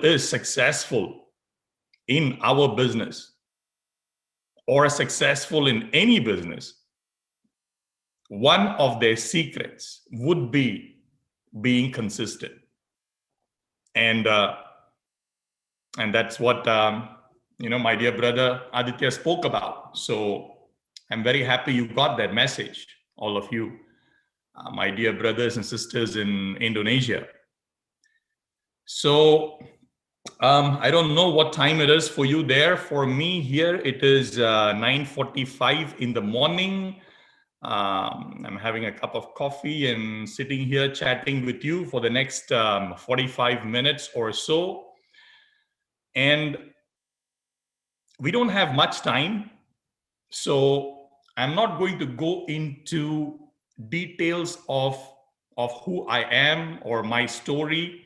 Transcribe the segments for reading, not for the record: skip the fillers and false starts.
is successful in our business or successful in any business, one of their secrets would be being consistent. And that's what my dear brother Aditya spoke about. So I'm very happy you got that message, all of you, my dear brothers and sisters in Indonesia. So I don't know what time it is for you there. For me here, it is 9:45 in the morning. I'm having a cup of coffee and sitting here chatting with you for the next 45 minutes or so. And we don't have much time, so I'm not going to go into details of who I am or my story.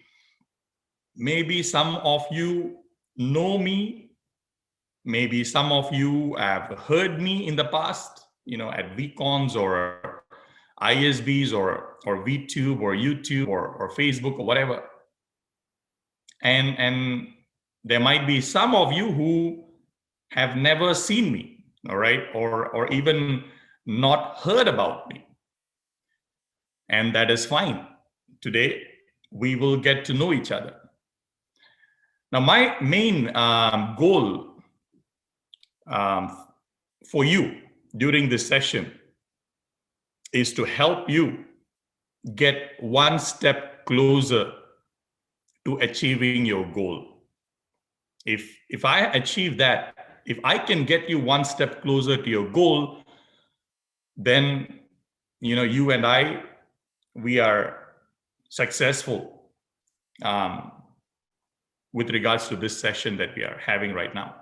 Maybe some of you know me. Maybe some of you have heard me in the past, at VCons or ISBs or VTube or YouTube or Facebook or whatever. And there might be some of you who have never seen me, all right, or even not heard about me. And that is fine. Today, we will get to know each other. Now, my main goal for you during this session is to help you get one step closer to achieving your goal. If I achieve that, if I can get you one step closer to your goal, then you and I, we are successful with regards to this session that we are having right now.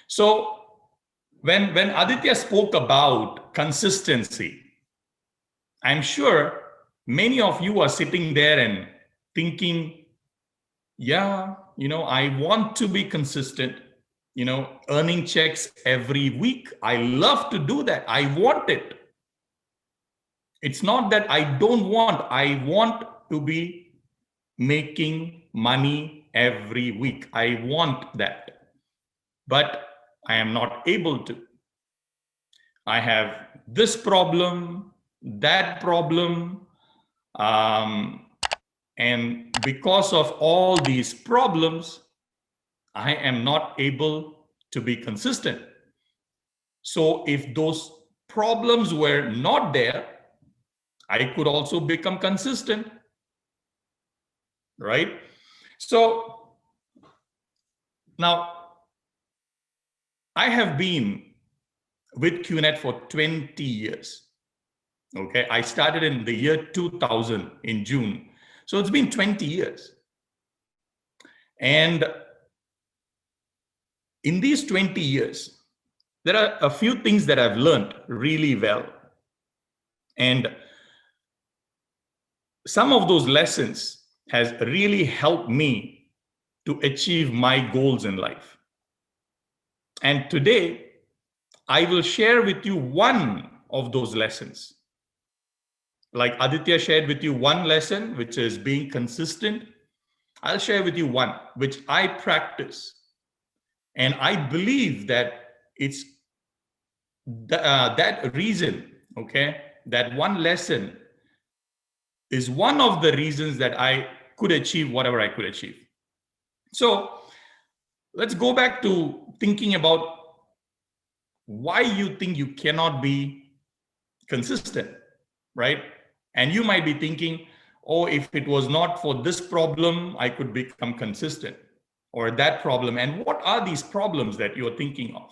So when Aditya spoke about consistency, I'm sure many of you are sitting there and thinking, yeah, I want to be consistent, earning checks every week. I love to do that. I want it. It's not that I don't want, I want to be making money every week. I want that, but I am not able to. I have this problem, that problem, and because of all these problems, I am not able to be consistent. So if those problems were not there, I could also become consistent, right? So now I have been with QNet for 20 years. Okay, I started in the year 2000 in June. So it's been 20 years. And in these 20 years, there are a few things that I've learned really well. And some of those lessons has really helped me to achieve my goals in life. And today, I will share with you one of those lessons. Like Aditya shared with you one lesson, which is being consistent. I'll share with you one, which I practice. And I believe that it's that reason, okay, that one lesson is one of the reasons that I could achieve whatever I could achieve. So let's go back to thinking about why you think you cannot be consistent, right? And you might be thinking, oh, if it was not for this problem, I could become consistent, or that problem. And what are these problems that you're thinking of?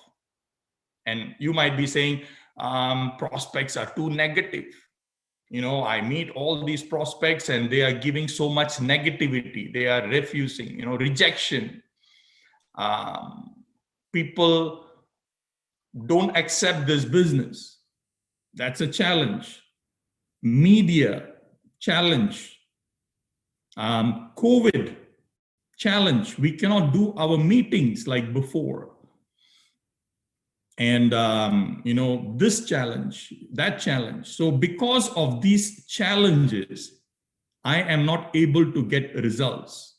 And you might be saying, prospects are too negative. I meet all these prospects and they are giving so much negativity. They are refusing, rejection. People don't accept this business. That's a challenge. Media challenge. COVID challenge. We cannot do our meetings like before. And, this challenge, that challenge. So because of these challenges, I am not able to get results.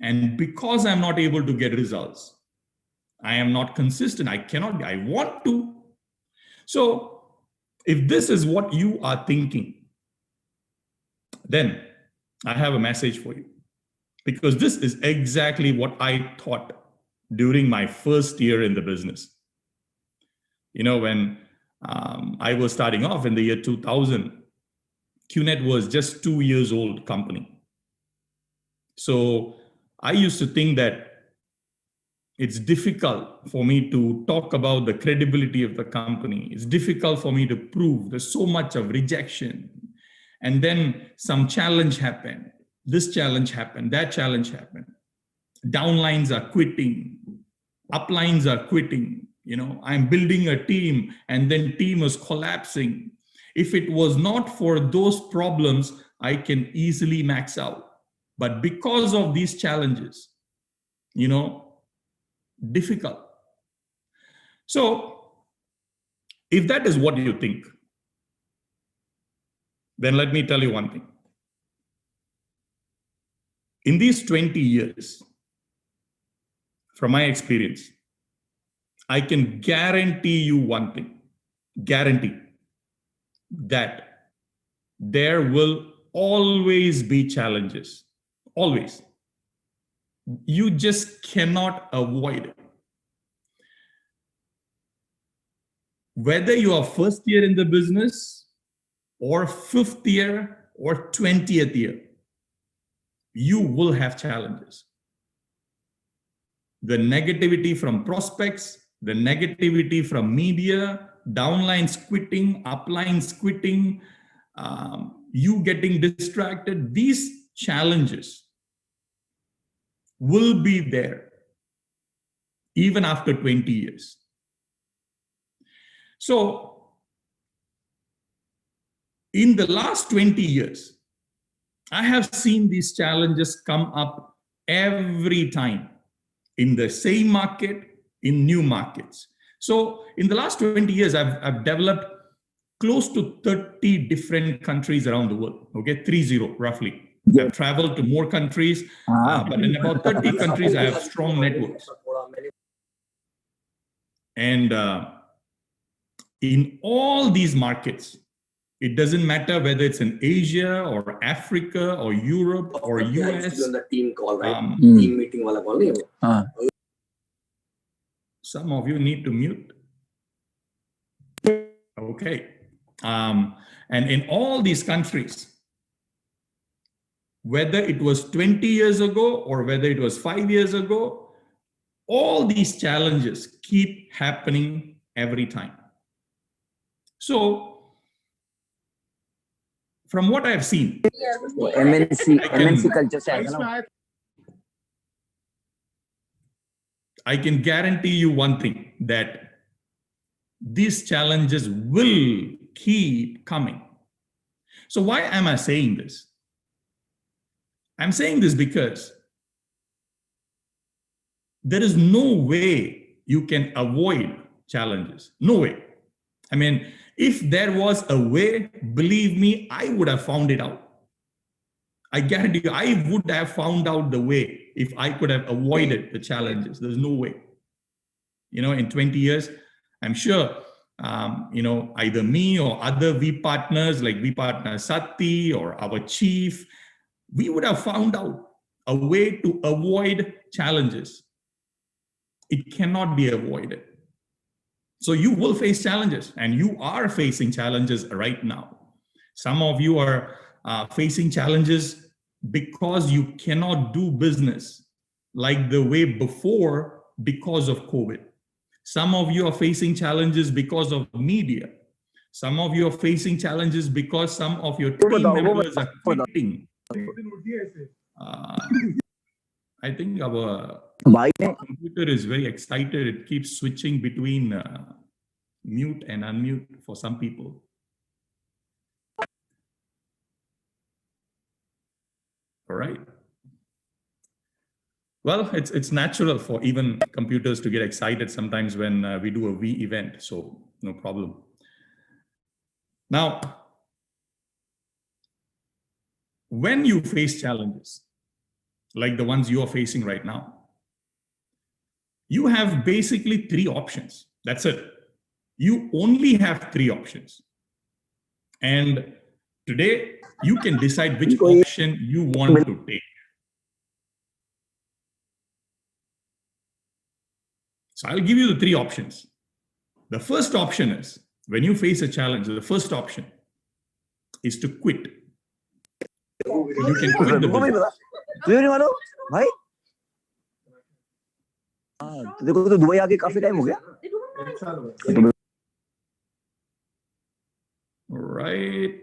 And because I'm not able to get results, I am not consistent. I want to. So if this is what you are thinking, then I have a message for you. Because this is exactly what I thought during my first year in the business. You know, when I was starting off in the year 2000, QNet was just 2 years old company. So I used to think that it's difficult for me to talk about the credibility of the company. It's difficult for me to prove. There's so much of rejection. And then some challenge happened. This challenge happened. That challenge happened. Downlines are quitting. Uplines are quitting. You know, I'm building a team and then team is collapsing. If it was not for those problems, I can easily max out. But because of these challenges, you know, difficult. So if that is what you think, then let me tell you one thing. In these 20 years, from my experience, I can guarantee you one thing, guarantee that there will always be challenges, always. You just cannot avoid it. Whether you are first year in the business or 5th year or 20th year, you will have challenges. The negativity from prospects, the negativity from media, downlines quitting, uplines quitting, you getting distracted, these challenges will be there even after 20 years. So in the last 20 years, I have seen these challenges come up every time in the same market, in new markets. So in the last 20 years, I've developed close to 30 different countries around the world, okay, 30 roughly. I've traveled to more countries, but in about 30 countries, I have strong networks. And in all these markets, it doesn't matter whether it's in Asia or Africa or Europe or US. On the team call, right? Team meeting wala call. Some of you need to mute. Okay. And in all these countries, whether it was 20 years ago or whether it was 5 years ago, all these challenges keep happening every time. So, from what I've seen, MNC culture, I can guarantee you one thing, that these challenges will keep coming. So why am I saying this? I'm saying this because there is no way you can avoid challenges. No way. I mean, if there was a way, believe me, I would have found it out. I guarantee you, I would have found out the way if I could have avoided the challenges. There's no way. You know, in 20 years, I'm sure, you know, either me or other V partners like V partner Sati or our chief, we would have found out a way to avoid challenges. It cannot be avoided. So you will face challenges, and you are facing challenges right now. Some of you are facing challenges because you cannot do business like the way before because of COVID. Some of you are facing challenges because of media. Some of you are facing challenges because some of your team members are quitting. I think our computer is very excited. It keeps switching between mute and unmute for some people. All right. Well, it's natural for even computers to get excited sometimes when we do a V event, so no problem. Now, when you face challenges, like the ones you are facing right now, you have basically three options. That's it. You only have three options. And today, you can decide which option you want to take. So I'll give you the three options. The first option is, when you face a challenge, the first option is to quit. You can quit the business. भाई देखो तो Dubai आके काफी time हो गया. All right.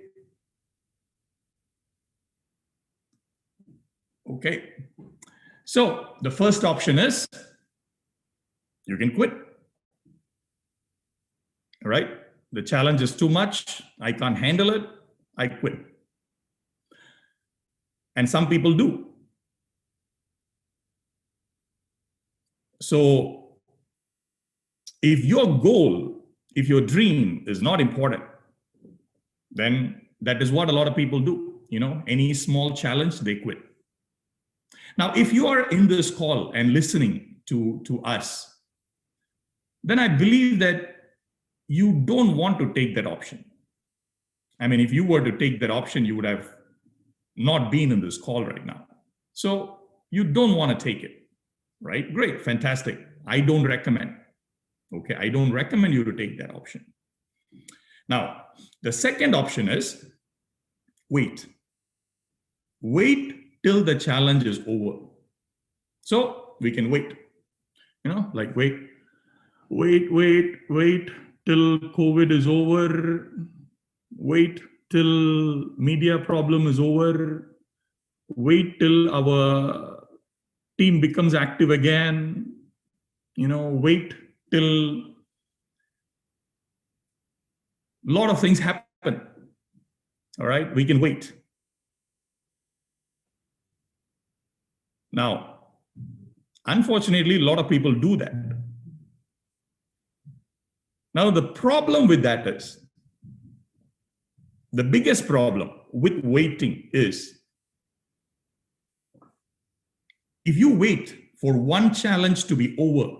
Okay. So the first option is you can quit. All right. The challenge is too much. I can't handle it. I quit. And some people do. So if your goal, if your dream is not important, then that is what a lot of people do. You know, any small challenge, they quit. Now, if you are in this call and listening to us, then I believe that you don't want to take that option. I mean, if you were to take that option, you would have not been in this call right now. So you don't want to take it, right? Great, fantastic. I don't recommend. Okay, I don't recommend you to take that option. Now, the second option is wait. Wait till the challenge is over. So we can wait, you know, like wait till COVID is over. Wait till media problem is over. Wait till our team becomes active again. You know, wait till a lot of things happen. All right, we can wait. Now, unfortunately, a lot of people do that. Now, the problem with that is, the biggest problem with waiting is, if you wait for one challenge to be over,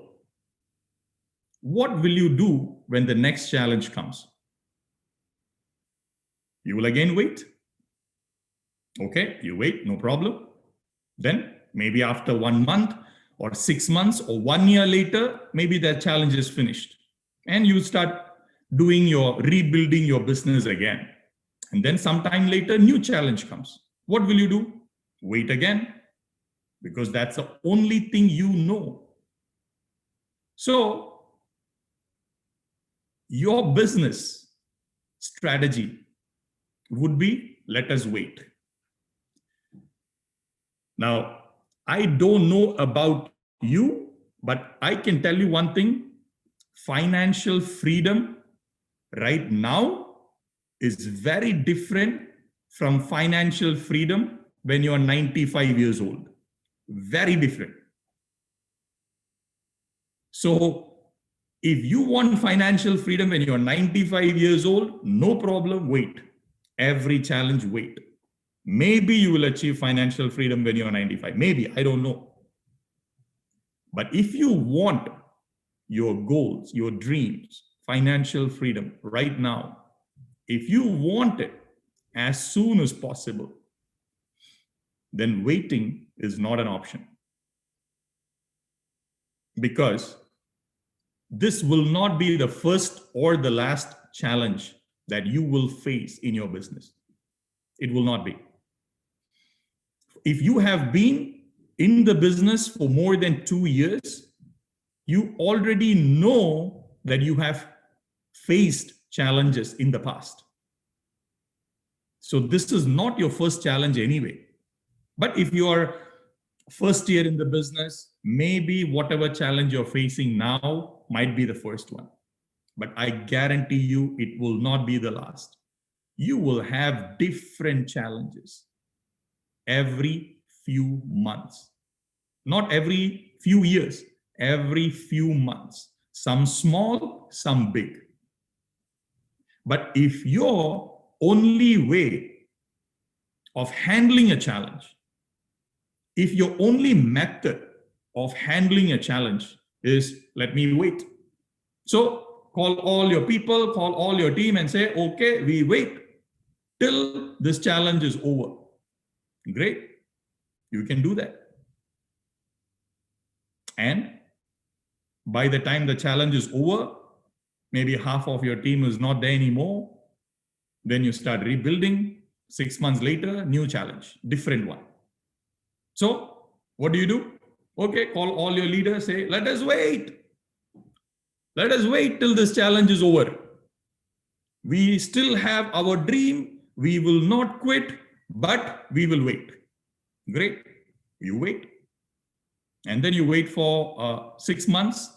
what will you do when the next challenge comes? You will again wait. Okay, you wait, no problem. Then maybe after 1 month or 6 months or 1 year later, maybe that challenge is finished. And you start rebuilding your business again. And then sometime later, new challenge comes. What will you do? Wait again, because that's the only thing you know. So your business strategy would be, let us wait. Now, I don't know about you, but I can tell you one thing. Financial freedom right now is very different from financial freedom when you're 95 years old. Very different. So if you want financial freedom when you're 95 years old, no problem, wait. Every challenge, wait. Maybe you will achieve financial freedom when you're 95. Maybe, I don't know. But if you want your goals, your dreams, financial freedom right now, if you want it as soon as possible, then waiting is not an option. Because this will not be the first or the last challenge that you will face in your business. It will not be. If you have been in the business for more than 2 years, you already know that you have faced challenges in the past. So this is not your first challenge anyway. But if you are first year in the business, maybe whatever challenge you're facing now might be the first one. But I guarantee you it will not be the last. You will have different challenges every few months. Not every few years, every few months. Some small, some big. But if your only way of handling a challenge if your only method of handling a challenge is let me wait. So call all your people, call all your team and say, okay, we wait till this challenge is over. Great. You can do that. And by the time the challenge is over, maybe half of your team is not there anymore. Then you start rebuilding. 6 months later, new challenge, different one. So what do? Okay, call all your leaders, say, let us wait. Let us wait till this challenge is over. We still have our dream. We will not quit, but we will wait. Great. You wait. And then you wait for 6 months.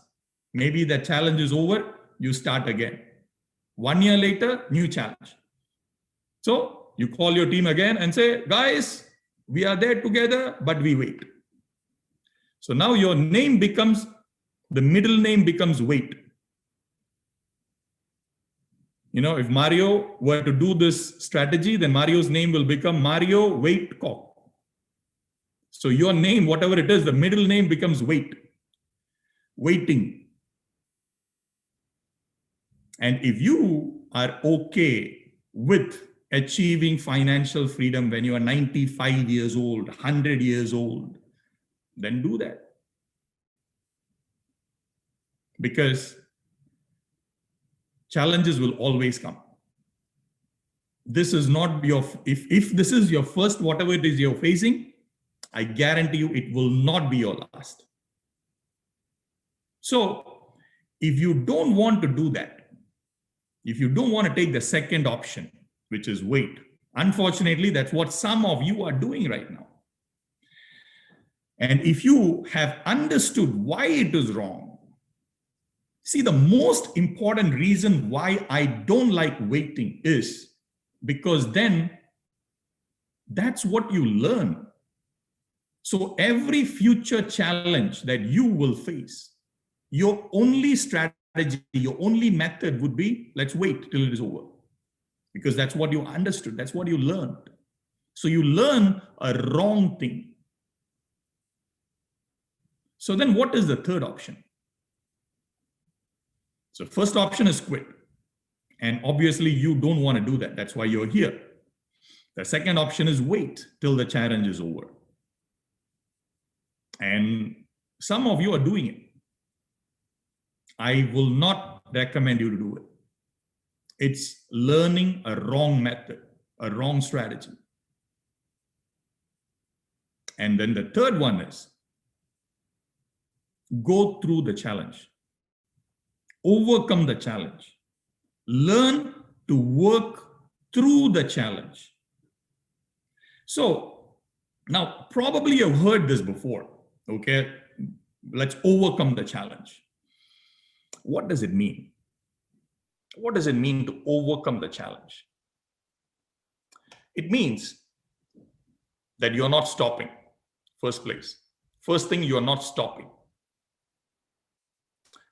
Maybe the challenge is over. You start again. 1 year later, new challenge. So you call your team again and say, guys, we are there together, but we wait. So now your name becomes, the middle name becomes wait. You know, if Mario were to do this strategy, then Mario's name will become Mario Wait Cock. So your name, whatever it is, the middle name becomes wait. Waiting. And if you are okay with achieving financial freedom when you are 95 years old, 100 years old, then do that. Because challenges will always come. This is not your, if this is your first, whatever it is you're facing, I guarantee you it will not be your last. So if you don't want to do that, if you don't want to take the second option, which is wait, unfortunately, that's what some of you are doing right now. And if you have understood why it is wrong, see, the most important reason why I don't like waiting is because then that's what you learn. So every future challenge that you will face, your only strategy, your only method would be, let's wait till it is over. Because that's what you understood. That's what you learned. So you learn a wrong thing. So then what is the third option? So first option is quit. And obviously you don't want to do that. That's why you're here. The second option is wait till the challenge is over. And some of you are doing it. I will not recommend you to do it. It's learning a wrong method, a wrong strategy. And then the third one is go through the challenge, overcome the challenge, learn to work through the challenge. So now probably you've heard this before, okay? Let's overcome the challenge. What does it mean? What does it mean to overcome the challenge? It means that you're not stopping, first place. First thing, you're not stopping.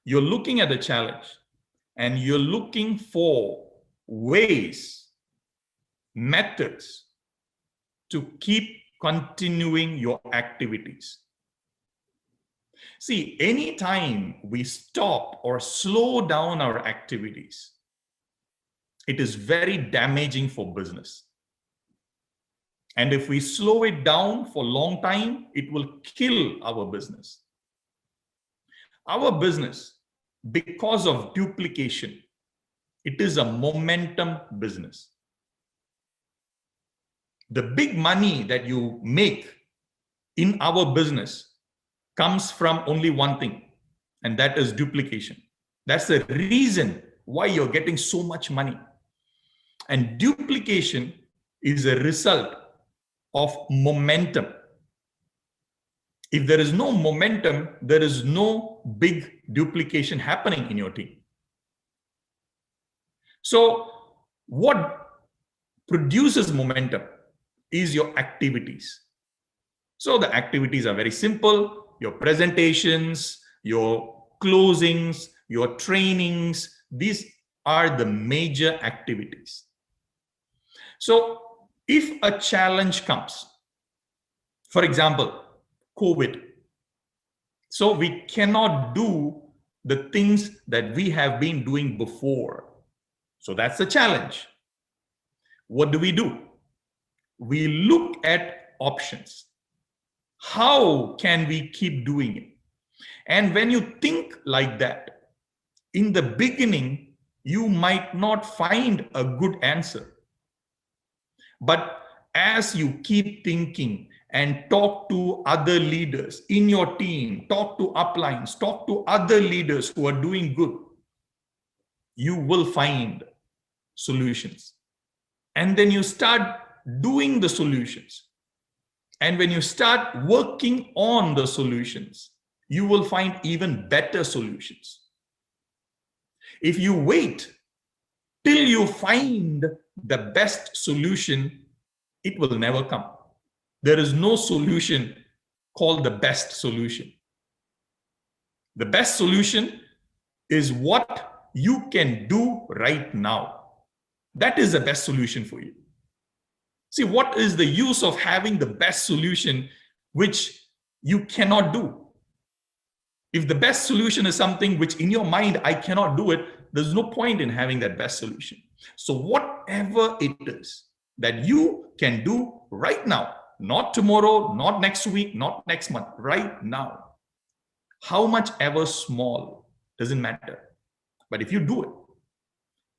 You're looking at the challenge and you're looking for ways, methods to keep continuing your activities. See, anytime we stop or slow down our activities, it is very damaging for business. And if we slow it down for a long time, it will kill our business. Our business, because of duplication, it is a momentum business. The big money that you make in our business comes from only one thing, and that is duplication. That's the reason why you're getting so much money. And duplication is a result of momentum. If there is no momentum, there is no big duplication happening in your team. So what produces momentum is your activities. So the activities are very simple. Your presentations, your closings, your trainings, these are the major activities. So if a challenge comes, for example, COVID. So we cannot do the things that we have been doing before. So that's the challenge. What do? We look at options. How can we keep doing it? And when you think like that, in the beginning, you might not find a good answer. But as you keep thinking and talk to other leaders in your team, talk to uplines, talk to other leaders who are doing good, you will find solutions. And then you start doing the solutions. And when you start working on the solutions, you will find even better solutions. If you wait till you find the best solution, it will never come. There is no solution called the best solution. The best solution is what you can do right now. That is the best solution for you. See, what is the use of having the best solution which you cannot do? If the best solution is something which in your mind, I cannot do it, there's no point in having that best solution. So whatever it is that you can do right now, not tomorrow, not next week, not next month, right now, how much ever small, doesn't matter. But if you do it,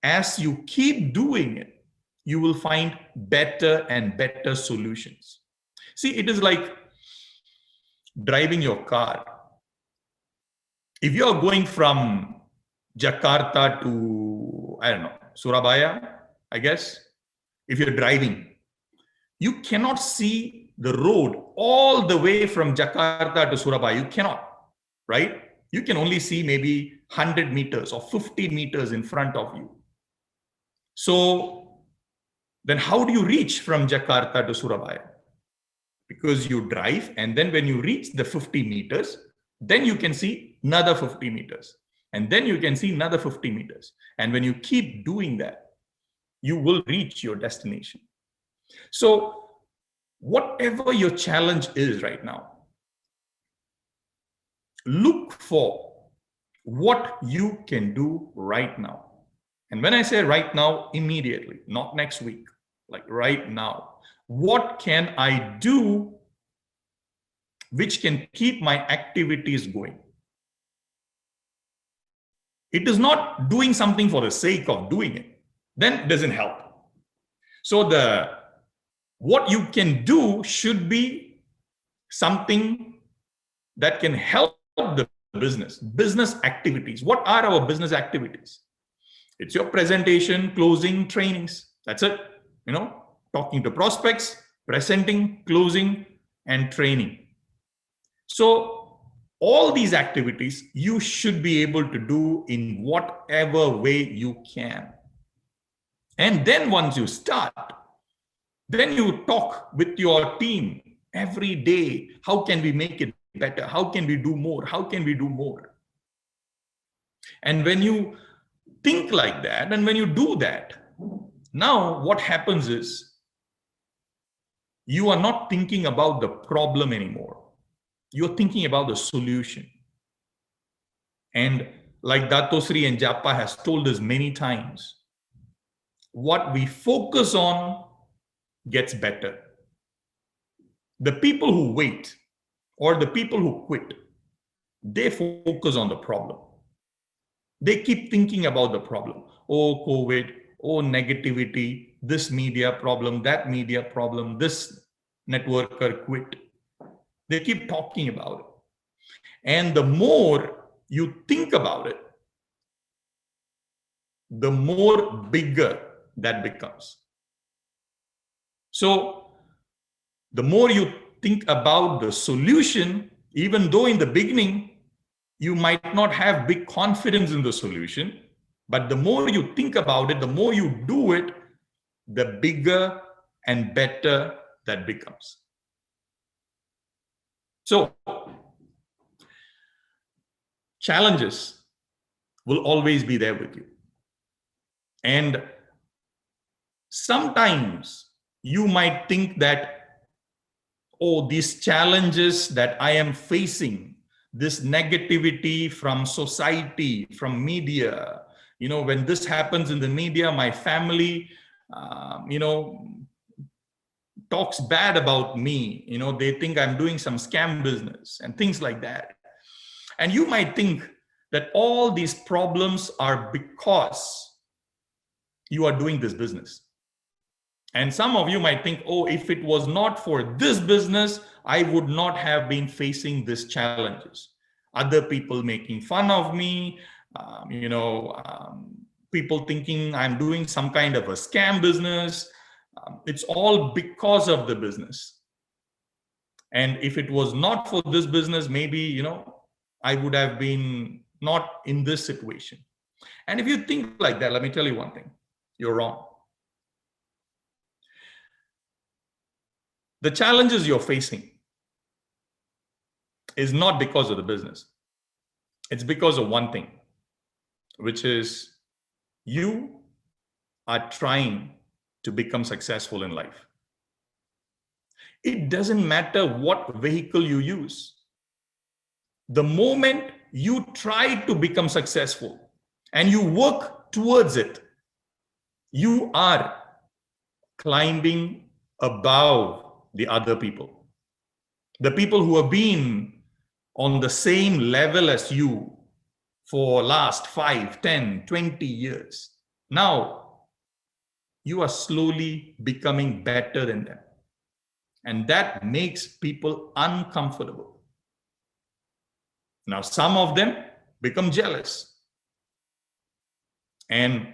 as you keep doing it, you will find better and better solutions. See, it is like driving your car. If you are going from Jakarta to, I don't know, Surabaya, I guess, if you're driving, you cannot see the road all the way from Jakarta to Surabaya. You cannot, right? You can only see maybe 100 meters or 50 meters in front of you. So then how do you reach from Jakarta to Surabaya? Because you drive, and then when you reach the 50 meters, then you can see another 50 meters. And then you can see another 50 meters. And when you keep doing that, you will reach your destination. So whatever your challenge is right now, look for what you can do right now. And when I say right now, immediately, not next week, like right now. What can I do which can keep my activities going? It is not doing something for the sake of doing it. Then it doesn't help. So what you can do should be something that can help the business activities. What are our business activities? It's your presentation, closing, trainings. That's it. Talking to prospects, presenting, closing, and training. So all these activities you should be able to do in whatever way you can. And then once you start, then you talk with your team every day. How can we make it better? How can we do more? How can we do more? And when you think like that, and when you do that, now what happens is you are not thinking about the problem anymore. You're thinking about the solution. And like Datosri and Japa has told us many times, what we focus on gets better. The people who wait or the people who quit, they focus on the problem. They keep thinking about the problem. Oh, COVID, oh, negativity, this media problem, that media problem, this networker quit. They keep talking about it. And the more you think about it, the more bigger that becomes. So the more you think about the solution, even though in the beginning, you might not have big confidence in the solution, but the more you think about it, the more you do it, the bigger and better that becomes. So challenges will always be there with you. And sometimes you might think that, oh, these challenges that I am facing, this negativity from society, from media, when this happens in the media, my family, talks bad about me. They think I'm doing some scam business and things like that. And you might think that all these problems are because you are doing this business. And some of you might think, oh, if it was not for this business, I would not have been facing these challenges. Other people making fun of me, people thinking I'm doing some kind of a scam business. It's all because of the business. And if it was not for this business, maybe, I would have been not in this situation. And if you think like that, let me tell you one thing, you're wrong. The challenges you're facing is not because of the business. It's because of one thing, which is you are trying to become successful in life. It doesn't matter what vehicle you use. The moment you try to become successful and you work towards it, you are climbing above the other people. The people who have been on the same level as you for last 5, 10, 20 years. Now, you are slowly becoming better than them. And that makes people uncomfortable. Now, some of them become jealous. And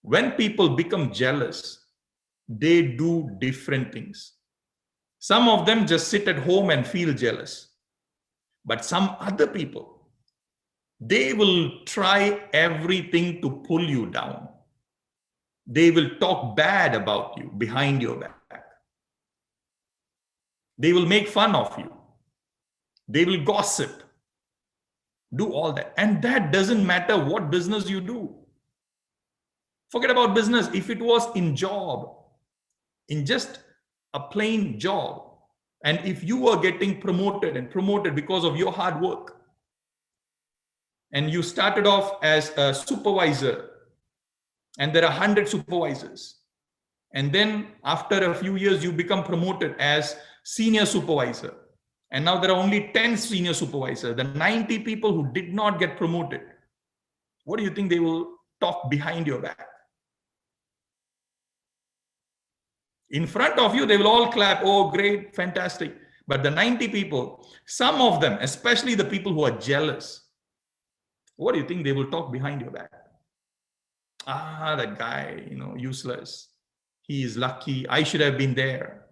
when people become jealous, they do different things. Some of them just sit at home and feel jealous. But some other people, they will try everything to pull you down. They will talk bad about you behind your back. They will make fun of you. They will gossip. Do all that. And that doesn't matter what business you do. Forget about business. If it was in job, in just a plain job, and if you were getting promoted and promoted because of your hard work, and you started off as a supervisor, and there are 100 supervisors, and then after a few years, you become promoted as senior supervisor. And now there are only 10 senior supervisors. The 90 people who did not get promoted, what do you think they will talk behind your back? In front of you, they will all clap. Oh, great, fantastic. But the 90 people, some of them, especially the people who are jealous, what do you think they will talk behind your back? Ah, that guy, useless. He is lucky. I should have been there.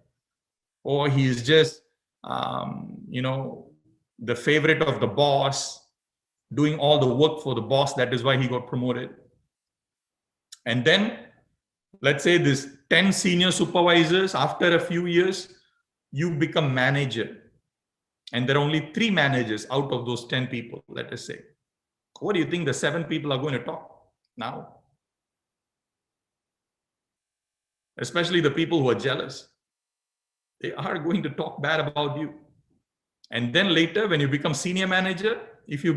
Or he is just, the favorite of the boss, doing all the work for the boss. That is why he got promoted. And then, let's say this 10 senior supervisors, after a few years, you become manager. And there are only 3 managers out of those 10 people, let us say. What do you think the 7 people are going to talk now? Especially the people who are jealous. They are going to talk bad about you. And then later, when you become senior manager, if you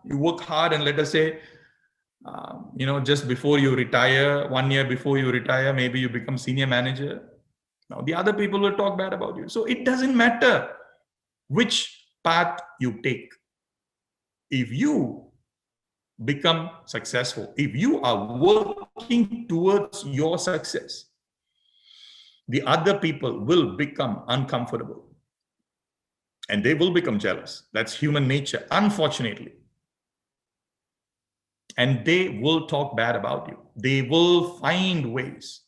work hard, and let us say, just before you retire, 1 year before you retire, maybe you become senior manager. Now the other people will talk bad about you. So it doesn't matter which path you take. If you become successful, if you are working towards your success, the other people will become uncomfortable. And they will become jealous. That's human nature, unfortunately. And they will talk bad about you. They will find ways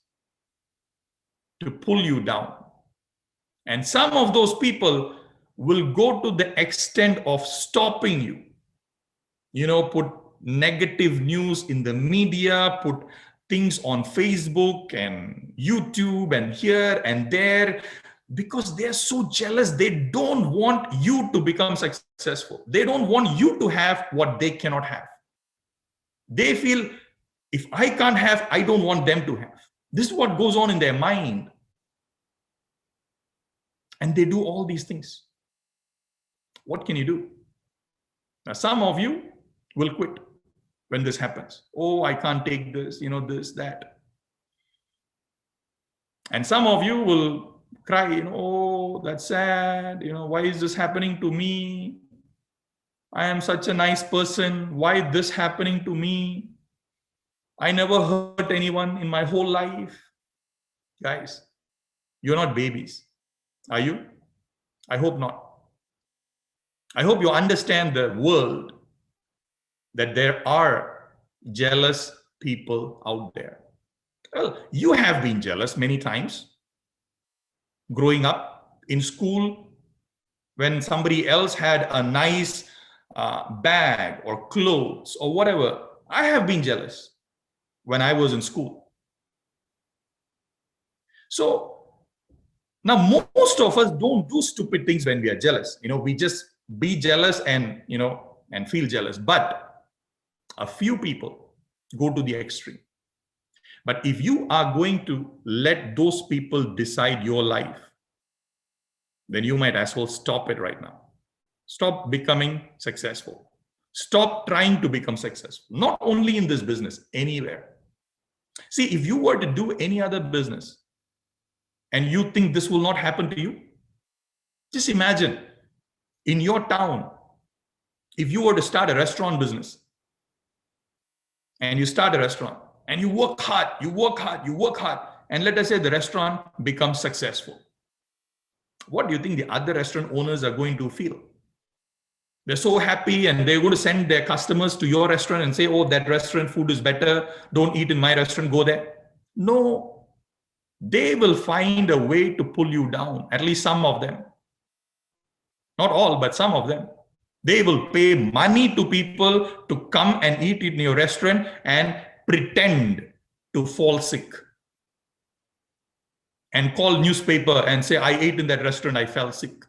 to pull you down. And some of those people will go to the extent of stopping you. Put negative news in the media, put things on Facebook and YouTube and here and there, because they're so jealous. They don't want you to become successful. They don't want you to have what they cannot have. They feel, if I can't have, I don't want them to have. This is what goes on in their mind. And they do all these things. What can you do? Now, some of you will quit when this happens. Oh, I can't take this, this, that. And some of you will cry, oh, that's sad. Why is this happening to me? I am such a nice person. Why this happening to me? I never hurt anyone in my whole life. Guys, you're not babies. Are you? I hope not. I hope you understand the world, that there are jealous people out there. Well, you have been jealous many times. Growing up in school, when somebody else had a nice bag or clothes or whatever, I have been jealous when I was in school. So now most of us don't do stupid things when we are jealous. We just be jealous and feel jealous. But a few people go to the extreme. But if you are going to let those people decide your life, then you might as well stop it right now. Stop becoming successful. Stop trying to become successful. Not only in this business, anywhere. See, if you were to do any other business and you think this will not happen to you, just imagine in your town, if you were to start a restaurant business and you start a restaurant and you work hard, and let us say the restaurant becomes successful. What do you think the other restaurant owners are going to feel? They're so happy and they're going to send their customers to your restaurant and say, oh, that restaurant food is better. Don't eat in my restaurant, go there. No, they will find a way to pull you down, at least some of them. Not all, but some of them. They will pay money to people to come and eat in your restaurant and pretend to fall sick. And call newspaper and say, I ate in that restaurant, I fell sick.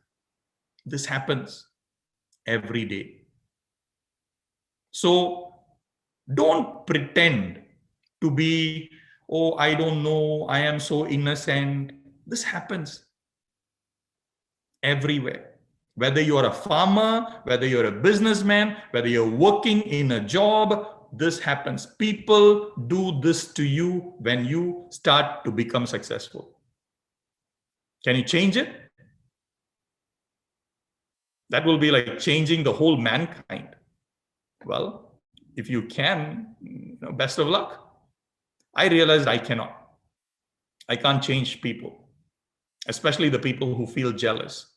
This happens every day. So don't pretend to be, oh, I don't know, I am so innocent. This happens everywhere. Whether you're a farmer, whether you're a businessman, whether you're working in a job, this happens. People do this to you when you start to become successful. Can you change it? That will be like changing the whole mankind. Well, if you can, best of luck. I realized I cannot. I can't change people, especially the people who feel jealous.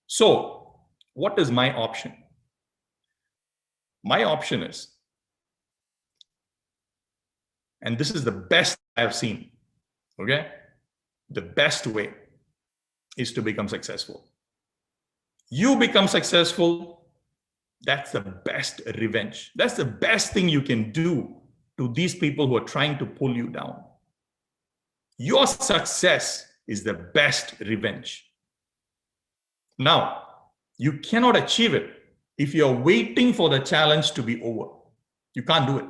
So, what is my option? My option is, and this is the best I've seen, okay? The best way is to become successful. You become successful, that's the best revenge. That's the best thing you can do to these people who are trying to pull you down. Your success is the best revenge. Now, you cannot achieve it if you're waiting for the challenge to be over. You can't do it.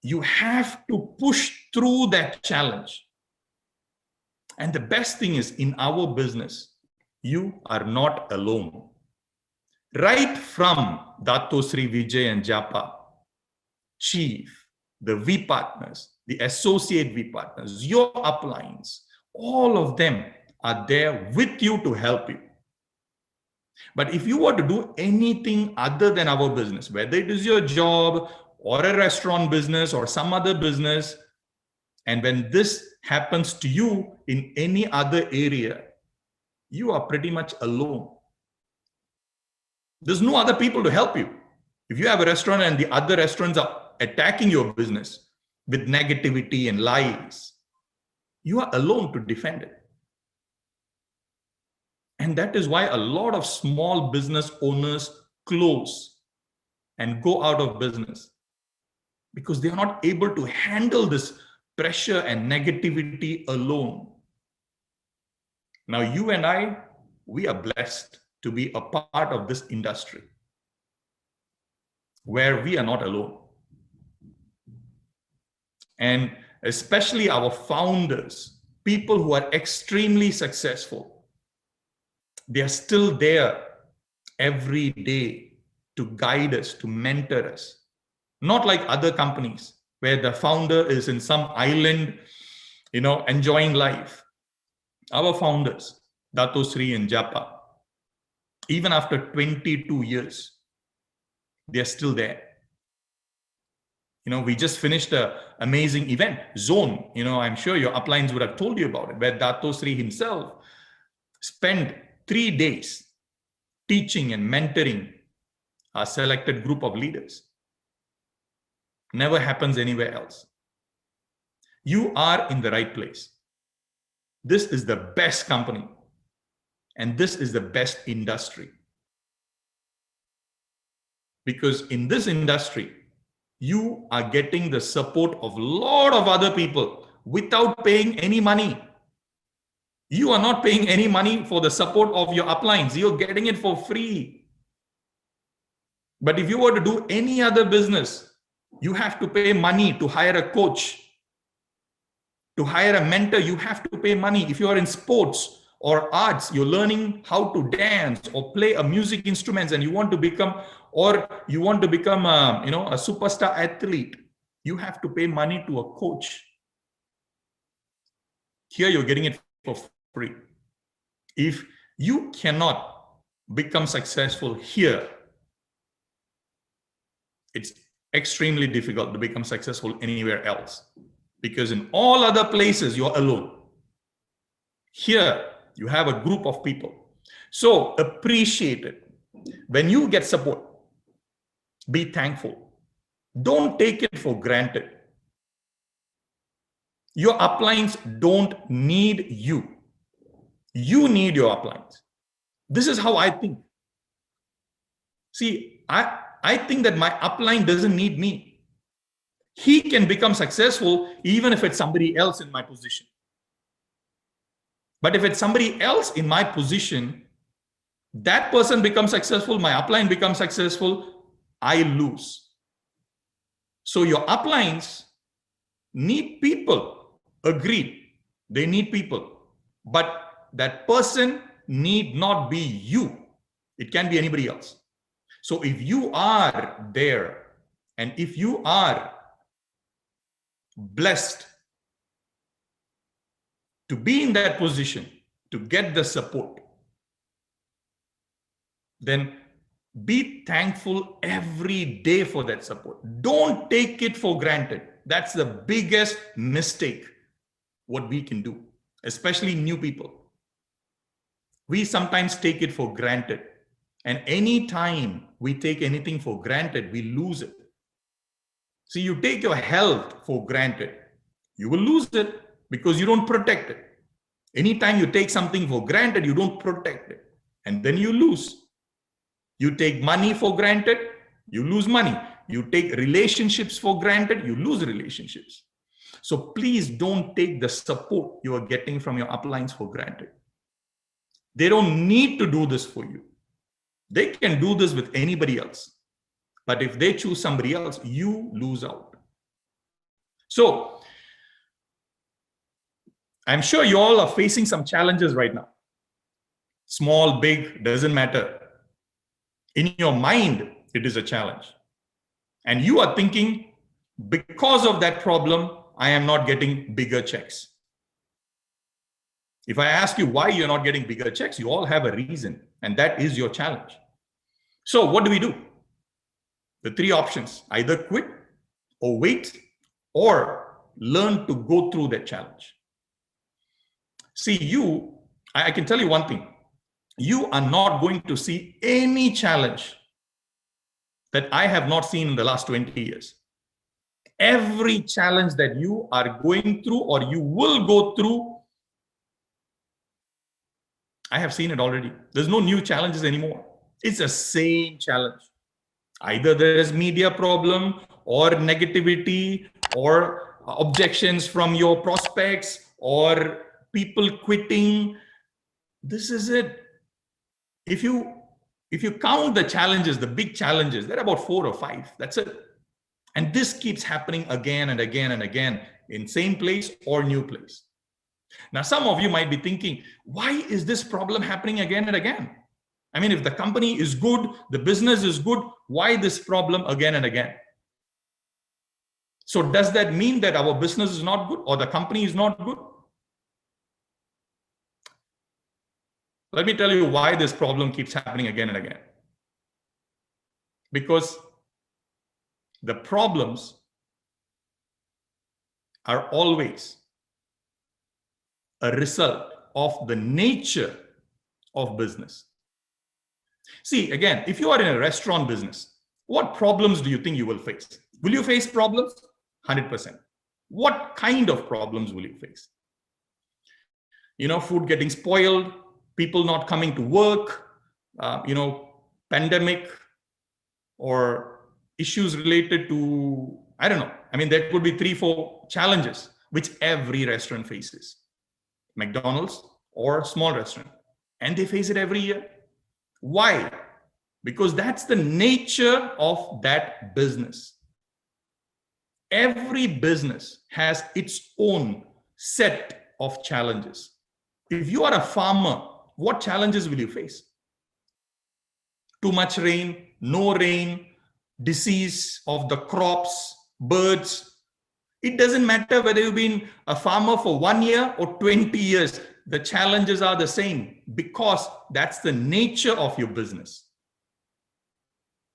You have to push through that challenge. And the best thing is, in our business, you are not alone. Right from Dato Sri Vijay and Japa, Chief, the V partners, the associate V partners, your uplines, all of them are there with you to help you. But if you were to do anything other than our business, whether it is your job or a restaurant business or some other business, and when this happens to you in any other area, you are pretty much alone. There's no other people to help you. If you have a restaurant and the other restaurants are attacking your business with negativity and lies, you are alone to defend it. And that is why a lot of small business owners close and go out of business, because they are not able to handle this pressure and negativity alone. Now, you and I, we are blessed to be a part of this industry where we are not alone. And especially our founders, people who are extremely successful, they are still there every day to guide us, to mentor us. Not like other companies where the founder is in some island, enjoying life. Our founders, Dato Sri and Japa, even after 22 years, they're still there. We just finished an amazing event, Zone. I'm sure your uplines would have told you about it, where Dato Sri himself spent 3 days teaching and mentoring a selected group of leaders. Never happens anywhere else. You are in the right place. This is the best company. And this is the best industry. Because in this industry, you are getting the support of a lot of other people without paying any money. You are not paying any money for the support of your uplines. You're getting it for free. But if you were to do any other business, you have to pay money to hire a coach. To hire a mentor, you have to pay money. If you are in sports or arts, you're learning how to dance or play a music instrument and you want to become a superstar athlete, you have to pay money to a coach. Here you're getting it for free. If you cannot become successful here, it's extremely difficult to become successful anywhere else. Because in all other places, you're alone. Here, you have a group of people. So appreciate it. When you get support, be thankful. Don't take it for granted. Your uplines don't need you. You need your uplines. This is how I think. See, I think that my upline doesn't need me. He can become successful even if it's somebody else in my position. But if it's somebody else in my position, that person becomes successful, my upline becomes successful, I lose. So your uplines need people. Agreed. They need people. But that person need not be you. It can be anybody else. So if you are there and if you are blessed to be in that position, to get the support, then be thankful every day for that support. Don't take it for granted. That's the biggest mistake what we can do, especially new people. We sometimes take it for granted. And anytime we take anything for granted, we lose it. See, you take your health for granted, you will lose it because you don't protect it. Anytime you take something for granted, you don't protect it. And then you lose. You take money for granted, you lose money. You take relationships for granted, you lose relationships. So please don't take the support you are getting from your uplines for granted. They don't need to do this for you. They can do this with anybody else. But if they choose somebody else, you lose out. So I'm sure you all are facing some challenges right now. Small, big, doesn't matter. In your mind, it is a challenge. And you are thinking, because of that problem, I am not getting bigger checks. If I ask you why you're not getting bigger checks, you all have a reason, and that is your challenge. So what do? The 3 options: either quit or wait or learn to go through that challenge. See, I can tell you one thing. You are not going to see any challenge that I have not seen in the last 20 years. Every challenge that you are going through or you will go through, I have seen it already. There's no new challenges anymore. It's the same challenge. Either there is media problem or negativity or objections from your prospects or people quitting. This is it. If you count the challenges, the big challenges, there are about 4 or 5. That's it. And this keeps happening again and again and again in same place or new place. Now, some of you might be thinking, why is this problem happening again and again? I mean, if the company is good, the business is good, why this problem again and again? So does that mean that our business is not good or the company is not good? Let me tell you why this problem keeps happening again and again. Because the problems are always a result of the nature of business. See, again, if you are in a restaurant business, what problems do you think you will face? Will you face problems? 100%. What kind of problems will you face? Food getting spoiled, people not coming to work, pandemic, or issues related to, I don't know. I mean, there could be 3-4 challenges which every restaurant faces. McDonald's or small restaurant. And they face it every year. Why? Because that's the nature of that business. Every business has its own set of challenges. If you are a farmer, what challenges will you face? Too much rain, no rain, disease of the crops, birds. It doesn't matter whether you've been a farmer for 1 year or 20 years. The challenges are the same because that's the nature of your business.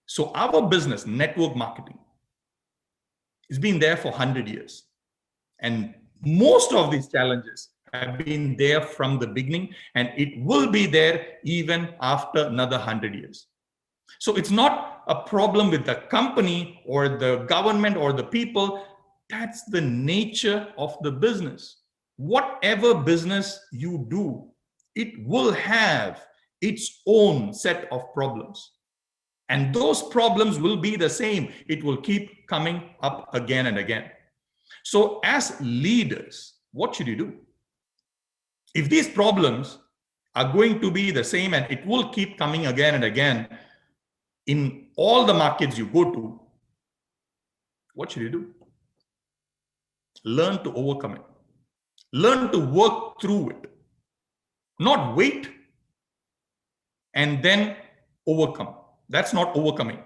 So our business, network marketing, has been there for 100 years. And most of these challenges have been there from the beginning, and it will be there even after another 100 years. So it's not a problem with the company or the government or the people. That's the nature of the business. Whatever business you do, it will have its own set of problems. And those problems will be the same. It will keep coming up again and again. So as leaders, what should you do? If these problems are going to be the same and it will keep coming again and again in all the markets you go to, what should you do? Learn to overcome it. Learn to work through it. Not wait and then overcome. That's not overcoming.